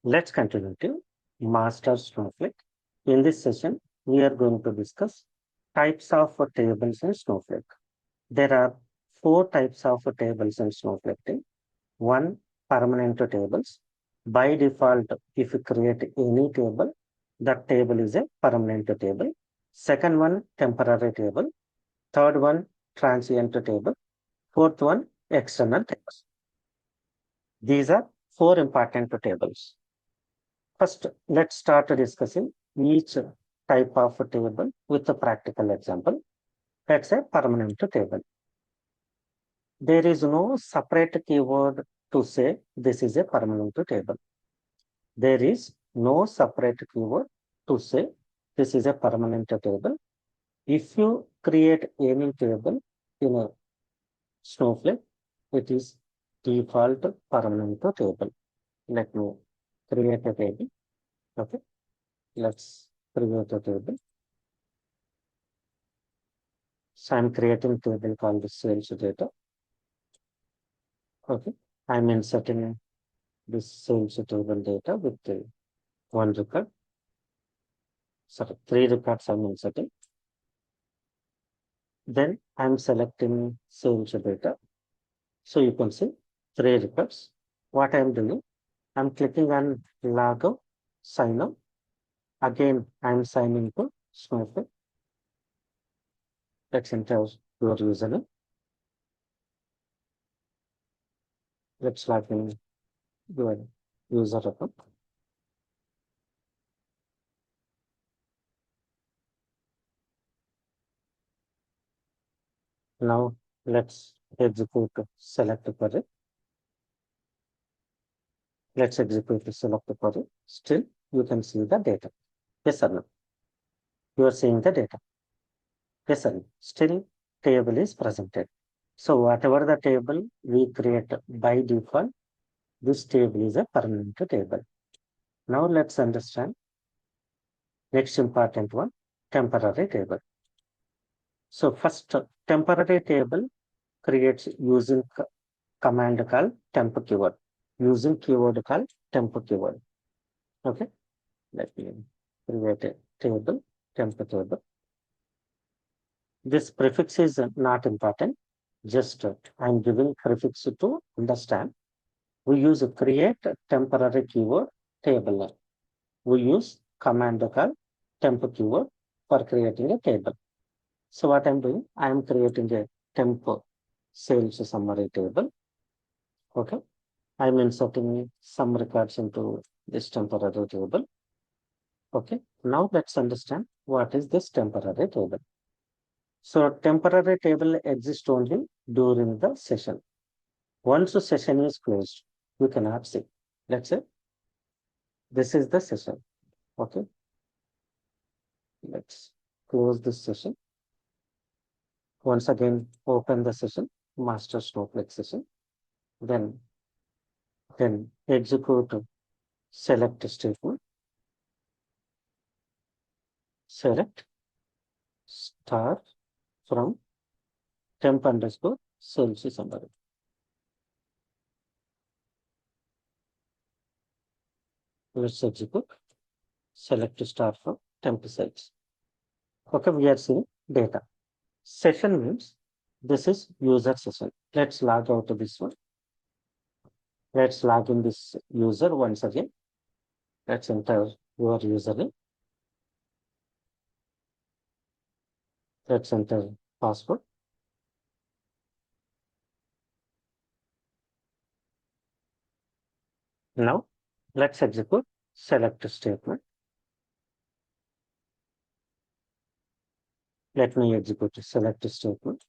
Let's continue to master Snowflake. In this session, we are going to discuss types of tables in Snowflake. There are four types of tables in Snowflake. One, permanent tables. By default, if you create any table, that table is a permanent table. Second one, temporary table. Third one, transient table. Fourth one, external tables. These are four important tables. First, let's start discussing each type of table with a practical example. Let's say permanent table. There is no separate keyword to say this is a permanent table. There is no separate keyword to say this is a permanent table. If you create any table in a Snowflake, it is default permanent table. Let me create a table. Okay, let's create a table. So I'm creating a table called sales data. Okay, I'm inserting this sales table data with one record. Sorry, three records I'm inserting. Then I'm selecting sales data. So you can see three records. What I'm doing, I'm clicking on logout, sign up. Again, I'm signing to Snowflake. Let's enter your username. Let's log in your user account. Now let's execute select query. Let's execute the select query. Still, you can see the data. Yes or no? You are seeing the data. Yes or no? Still, table is presented. So whatever the table we create by default, this table is a permanent table. Now let's understand next important one, temporary table. So first, temporary table creates using command called temp keyword. Using keyword called temp keyword. Okay, let me create a table, temp table. This prefix is not important. Just I'm giving prefix to understand. We use create temporary keyword table. We use command called temp keyword for creating a table. So what I'm doing, I'm creating a temp sales summary table. Okay, I'm inserting some records into this temporary table. Okay, now let's understand what is this temporary table. So temporary table exists only during the session. Once the session is closed, you cannot see. Let's say this is the session. Okay, let's close this session. Once again, open the session, master Snowflake session. Then execute select statement. Select star from temp underscore sales summary. Let's execute. Select star from temp sales. Okay, we are seeing data. Session means this is user session. Let's log out of this one. Let's log in this user once again. Let's enter your username. Let's enter password. Now let's execute select statement. Let me execute select statement.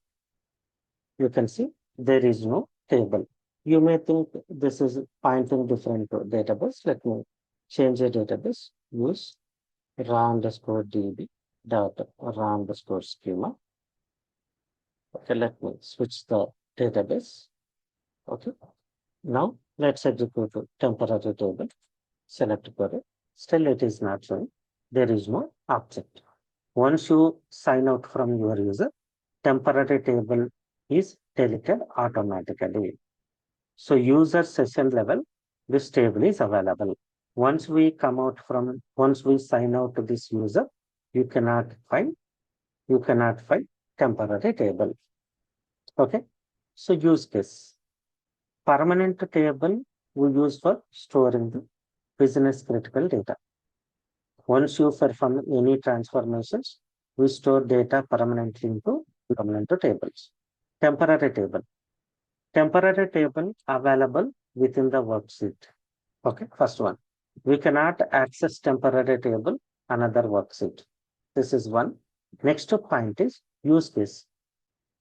You can see there is no table. You may think this is pointing different database. Let me change the database. Use raw underscore db dot raw underscore schema. Okay, let me switch the database. Okay. Now let's execute temporary table. Select query. Still it is not showing. There is no object. Once you sign out from your user, temporary table is deleted automatically. So user session level, this table is available. Once we sign out to this user, you cannot find temporary table. Okay. So use case. Permanent table we use for storing the business critical data. Once you perform any transformations, we store data permanently into permanent tables. Temporary table. Temporary table available within the worksheet. Okay, first one. We cannot access temporary table, another worksheet. This is one. Next point is use case.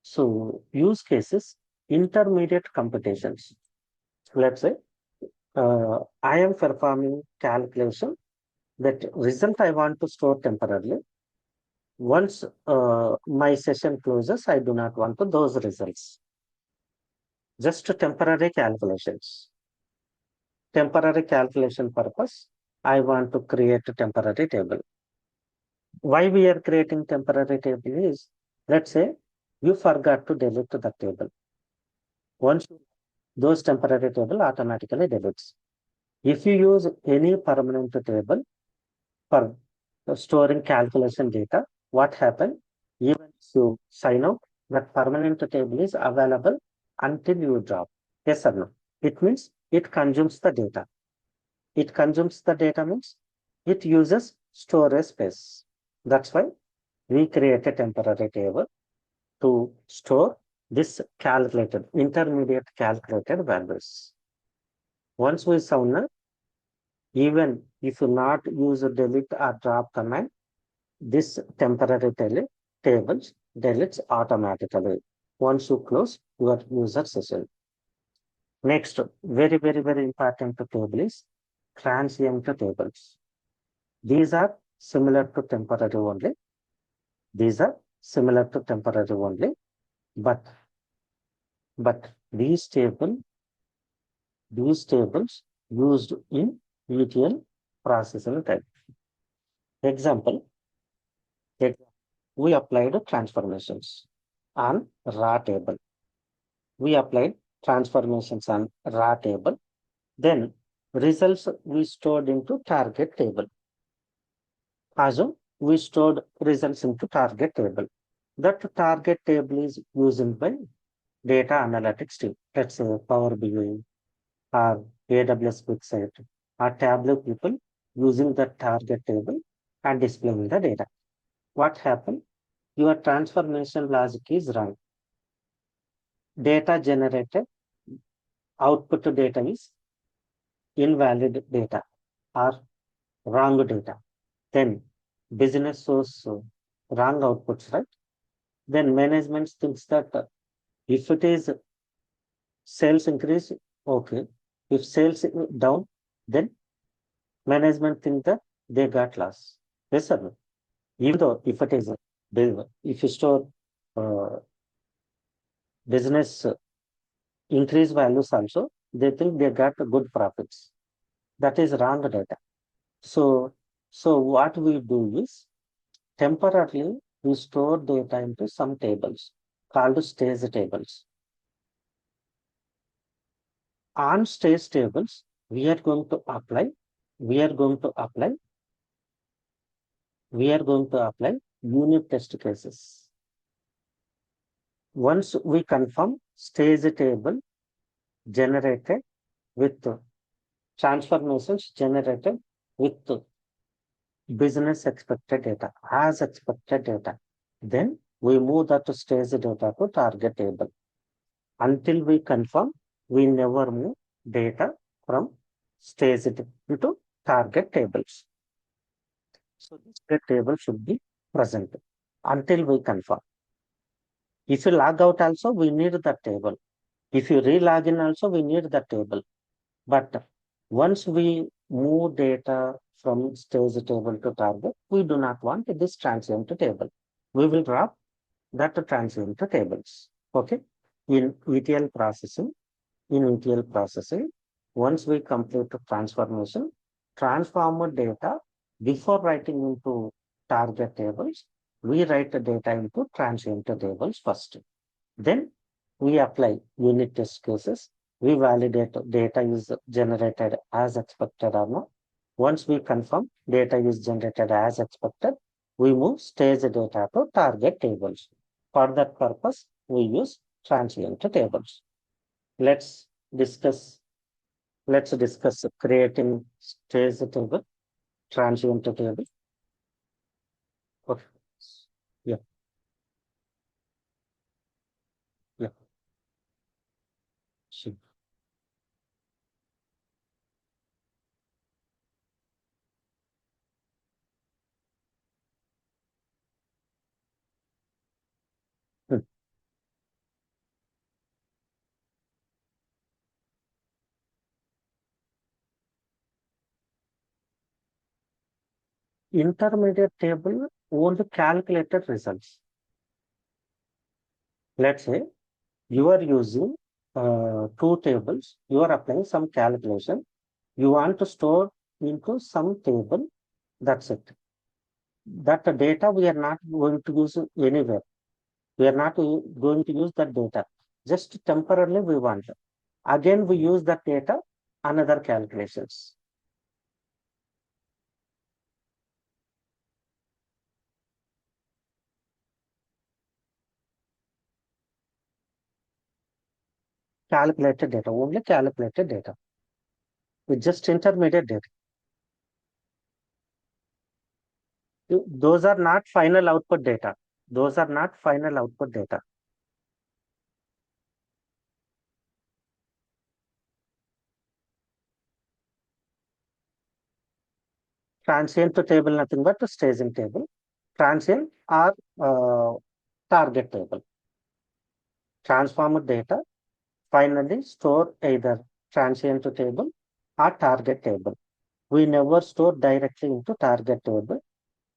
So use cases, intermediate computations. Let's say I am performing calculation, that result I want to store temporarily. Once my session closes, I do not want those results. Just temporary calculations. Temporary calculation purpose, I want to create a temporary table. Why we are creating temporary table is, let's say you forgot to delete the table. Once those temporary table automatically deletes. If you use any permanent table for storing calculation data, what happens? Even if you sign out, that permanent table is available until you drop. Yes or no? It means it consumes the data. It consumes the data means it uses storage space. That's why we create a temporary table to store this intermediate calculated values. Once we found, even if you not use a delete or drop command, this temporary tables deletes automatically once you close your user session. Next, very, very, very important table is transient tables. These are similar to temporary only. These are similar to temporary only, but these tables used in ETL processing type. Example, we applied transformations on raw table. We applied transformations on raw table. Then results we stored into target table. Assume we stored results into target table. That target table is used by data analytics team. Let's say Power BI or AWS QuickSight or Tableau people using the target table and displaying the data. What happened? Your transformation logic is wrong. Data generated, output data is invalid data or wrong data. Then business source wrong outputs, right? Then management thinks that if it is sales increase, okay. If sales down, then management think that they got loss. Yes or no? Even though if it is if you store business increase values also, they think they got good profits. That is wrong data. So what we do is temporarily we store data into some tables called stage tables. On stage tables, we are going to apply unit test cases. Once we confirm stage table generated with transformations generated with business expected data as expected data, then we move that stage data to target table. Until we confirm, we never move data from stage to target tables. So this table should be present until we confirm. If you log out also, we need that table. If you re-log in also, we need that table. But once we move data from stage table to target, we do not want this transient table. We will drop that transient tables. Okay. In ETL processing, once we complete the transformation, transform data before writing into target tables, we write the data into transient tables first. Then we apply unit test cases. We validate data is generated as expected or not. Once we confirm data is generated as expected, we move stage data to target tables. For that purpose, we use transient tables. Let's discuss creating stage table, transient table. Okay. Yeah, yeah, sure. Hmm. Intermediate table only calculated results. Let's say you are using two tables, you are applying some calculation, you want to store into some table, that's it. That data we are not going to use anywhere. We are not going to use that data. Just temporarily we want. Again, we use that data, another calculations. Calculated data, only calculated data. With just intermediate data. Those are not final output data. Those are not final output data. Transient to table, nothing but a staging table. Transient are target table. Transformed data finally store either transient to table or target table. We never store directly into target table.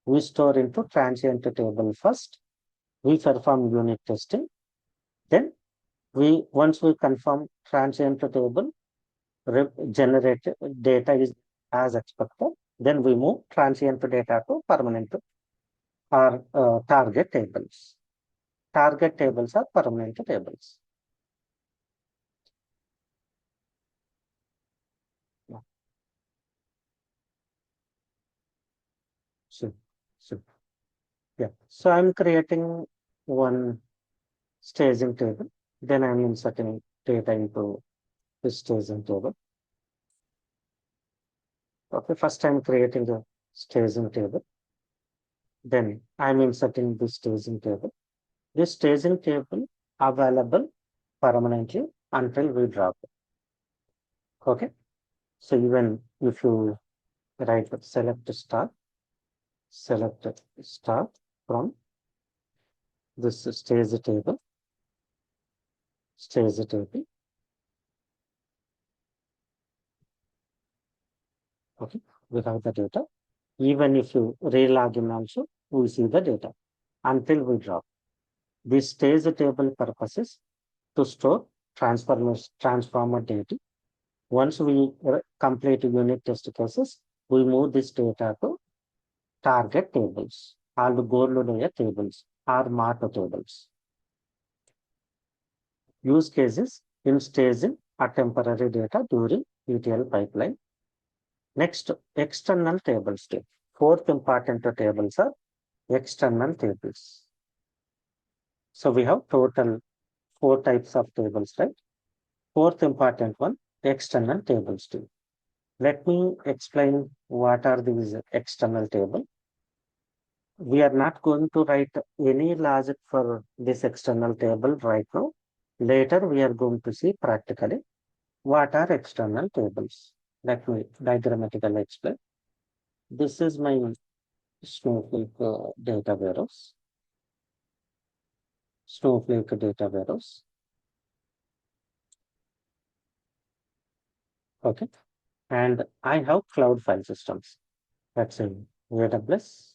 We store into transient table first. We perform unit testing. Then once we confirm transient table, generated data is as expected. Then we move transient data to permanent or target tables. Target tables are permanent tables. Yeah. So, so yeah. So I'm creating one staging table. Then I'm inserting data into this staging table. Okay, first I'm creating the staging table. Then I'm inserting the staging table. This staging table available permanently until we drop it. Okay. So even if you write select start from this stage table. Okay. We have the data. Even if you re-log in also, we see the data until we drop. This stage table purposes to store transformer data. Once we complete unit test cases, we move this data to target tables or goal layer tables or mark tables. Use cases in staging a temporary data during ETL pipeline. Next, external tables. Fourth important tables are external tables. So we have total 4 types of tables, right? Fourth important one, external tables too. Let me explain what are these external tables. We are not going to write any logic for this external table right now. Later, we are going to see practically what are external tables. Let me diagrammatically explain. This is my Snowflake data warehouse. Snowflake data warehouse. Okay. And I have cloud file systems. That's in AWS,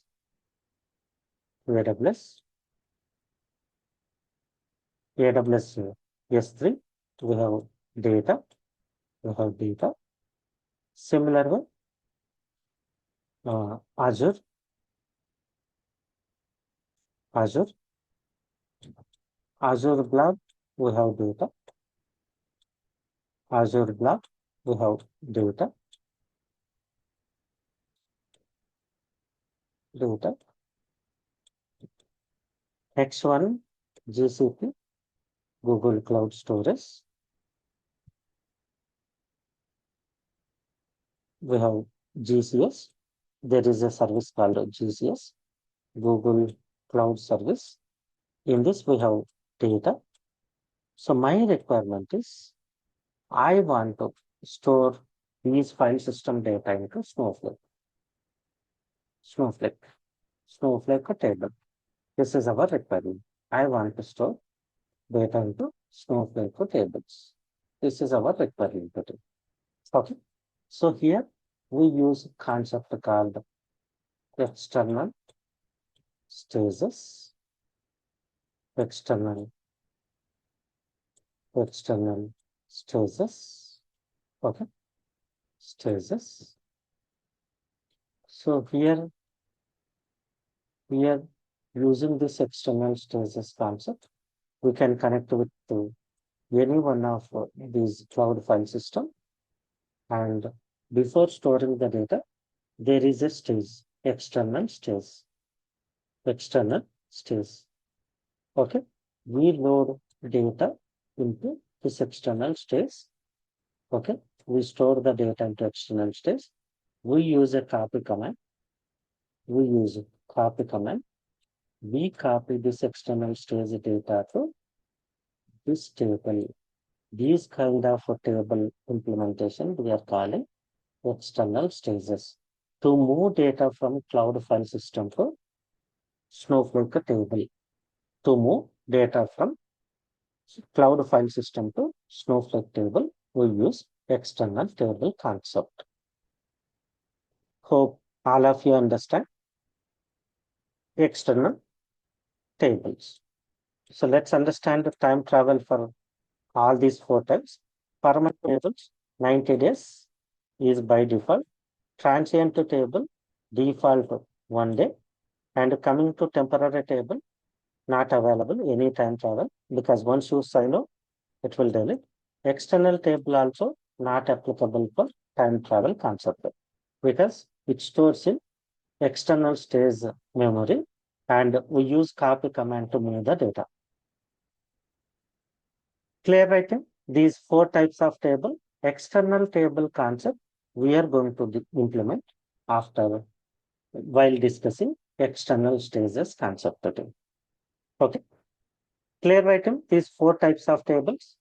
AWS S3. We have data. We have data. Similar one, Azure, Azure, Azure Blob. We have data. Azure Blob. We have data. data. X1 GCP, Google Cloud Storage. We have GCS. There is a service called GCS, Google Cloud Service. In this, we have data. So my requirement is I want to store these file system data into Snowflake. Snowflake table. This is our requirement. I want to store data into Snowflake tables. This is our requirement today. Okay. So here we use a concept called external stages. External stages. Okay. Stages. So here we are using this external stages concept. We can connect with any one of these cloud file system, and before storing the data, there is a stage, external stage. Okay, we load data into this external stage. Okay, we store the data into external stage. We use a copy command. We copy this external stage data to this table. These kind of table implementation we are calling external stages to move data from cloud file system to Snowflake table. To move data from cloud file system to Snowflake table, we use external table concept. Hope all of you understand external tables. So let's understand the time travel for all these four types. Permanent tables, 90 days is by default. Transient table, default 1 day. And coming to temporary table, not available any time travel, because once you silo, it will delete. External table also not applicable for time travel concept, because it stores in external stage memory, and we use copy command to move the data. Clear writing? These four types of table, external table concept, we are going to implement after while discussing external stages concept today. Okay. Clear writing? These four types of tables.